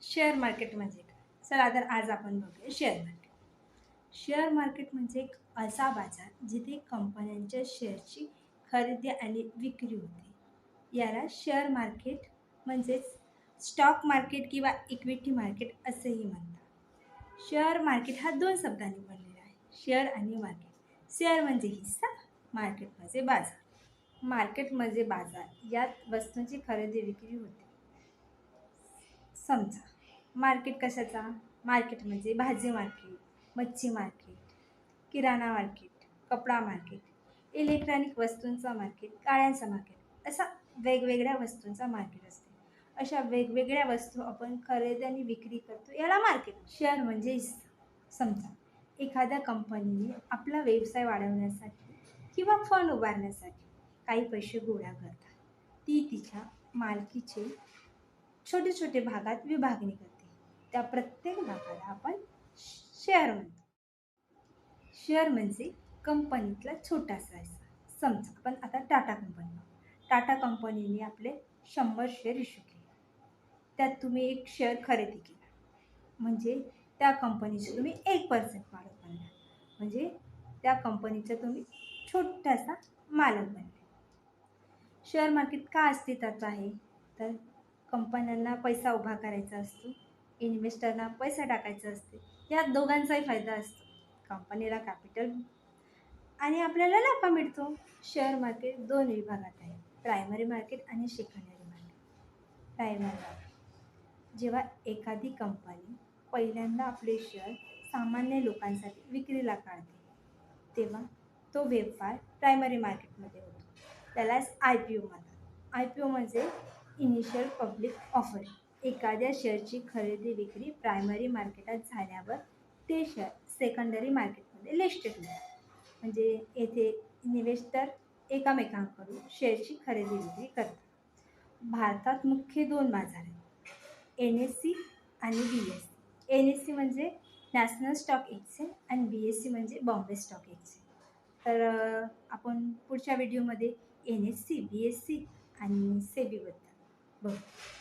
Share market म्हणजे काय? चला तर आज आपण बघूया शेअर मार्केट. शेअर मार्केट म्हणजे एक असा बाजार जिथे कंपन्यांच्या शेअरची खरेदी आणि विक्री होते. याला शेअर मार्केट म्हणजेच स्टॉक मार्केट किंवा इक्विटी मार्केट असेही म्हणतात. शेअर मार्केट हा दोन शब्दांनी बनलेला आहे. शेअर आणि मार्केट. शेअर म्हणजे हिस्सा, मार्केट म्हणजे बाजार. मार्केट म्हणजे बाजार, यात वस्तूंची खरेदी विक्री होते. समजा मार्केट कशाचा? मार्केट म्हणजे भाजी मार्केट, मच्छी मार्केट, किराणा मार्केट, कपडा मार्केट, इलेक्ट्रॉनिक वस्तूंचा मार्केट, गाड्यांचा मार्केट, असा वेगवेगळ्या वस्तूंचा मार्केट असते. अशा वेगवेगळ्या वस्तू आपण खरेदी आणि विक्री करतो, याला मार्केट. शेअर म्हणजे हिस्सा. समजा एखाद्या कंपनीने आपला व्यवसाय वाढवण्यासाठी किंवा फंड उभारण्यासाठी काही पैसे गोळा करतात. ती तिच्या मालकीचे छोटे छोटे भागात विभागणी करते. त्या प्रत्येक भागाला आपण शेअर म्हणतो. शेअर म्हणजे कंपनीतला छोटासा हिस्सा. समजा आपण आता टाटा कंपनी बघू. टाटा कंपनीने आपले 100 शेअर इश्यू केले. त्यात तुम्ही एक शेअर खरेदी केला, म्हणजे त्या कंपनीचे तुम्ही 1% मालक बनला. म्हणजे त्या कंपनीचा तुम्ही छोटासा मालक बनले. शेअर मार्केट का अस्तित्वात आहे? तर कंपन्यांना पैसा उभा करायचा असतो, इन्व्हेस्टरना पैसा टाकायचा असते. यात दोघांचाही फायदा असतो. कंपनीला कॅपिटल आणि आपल्याला नफा मिळतो. शेअर मार्केट दोन विभागात आहे, प्रायमरी मार्केट आणि सेकंडरी मार्केट. प्रायमरी मार्केट जेव्हा एखादी कंपनी पहिल्यांदा आपले शेअर सामान्य लोकांसाठी विक्रीला काढते, तेव्हा तो व्यापार प्रायमरी मार्केटमध्ये होतो. त्यालाच IPO म्हणतात. IPO म्हणजे इनिशियल पब्लिक ऑफरिंग. एखाद्या शेअरची खरेदी विक्री प्रायमरी मार्केटात झाल्यावर ते शेअर सेकंडरी मार्केटमध्ये लिस्टेड होतात. म्हणजे येथे इन्व्हेस्टर एकमेकांकडून शेअरची खरेदी विक्री करतात. भारतात मुख्य दोन बाजार आहेत, NSE आणि BSE. NSE म्हणजे नॅशनल स्टॉक एक्सचेंज आणि BSE म्हणजे बॉम्बे स्टॉक एक्सचेंज. तर आपण पुढच्या व्हिडिओमध्ये NSE, BSE आणि सेबीबद्दल बघू.